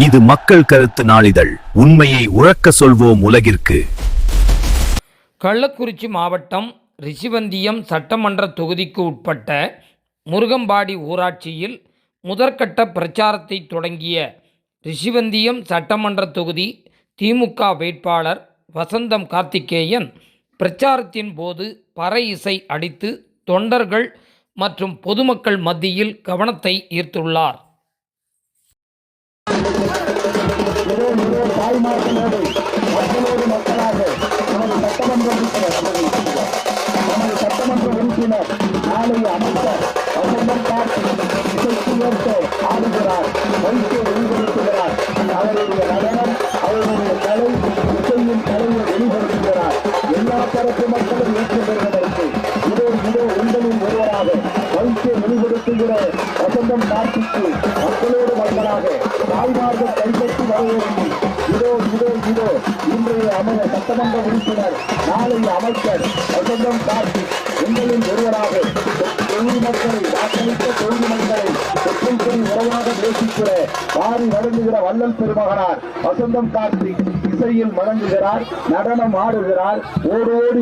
இது மக்கள் கருத்து நாளிதழ். உண்மையை உறக்க சொல்வோம் உலகிற்கு. கள்ளக்குறிச்சி மாவட்டம் ரிஷிவந்தியம் சட்டமன்ற தொகுதிக்கு உட்பட்ட முருகம்பாடி ஊராட்சியில் முதற்கட்ட பிரச்சாரத்தை தொடங்கிய ரிஷிவந்தியம் சட்டமன்ற தொகுதி திமுக வேட்பாளர் வசந்தம் கார்த்திகேயன் பிரச்சாரத்தின் போது பறை இசை அடித்து தொண்டர்கள் மற்றும் பொதுமக்கள் மத்தியில் கவனத்தை ஈர்த்துள்ளார். சட்டமன்ற உறுப்பினர் நாளைய அமைச்சர் வசந்தம் கார்த்திக் ஆடுகிறார், வைத்து வெளிப்படுத்துகிறார். அவருடைய நடனம், அவருடைய கலை, இசையின் கலையை வெளிப்படுத்துகிறார். எல்லா தரப்பு மக்களும் ஏற்று பெறுவதற்கு இதோ உங்களின் ஒருவராக வைத்து வெளிப்படுத்துகிற வசந்தம் கார்த்திக்கு மக்களோடு மக்களாக தாய்மார்கள் கைப்பற்றி வரவேற்று இதோ இன்றைய சட்டமன்ற உறுப்பினர் நாளைய அமைச்சர் வசந்தம் கார்த்திக் உங்களின் ஒருவராக தொழில் மக்களை வாக்களித்த தொழில் மக்களை சொற்கொள்கை உறவாக நேசிக்கிற வாரி வழங்குகிற வள்ளல் பெருமகனார் வசந்தம் கார்த்திக் இசையில் வழங்குகிறார், நடனம் ஆடுகிறார், ஓடோடி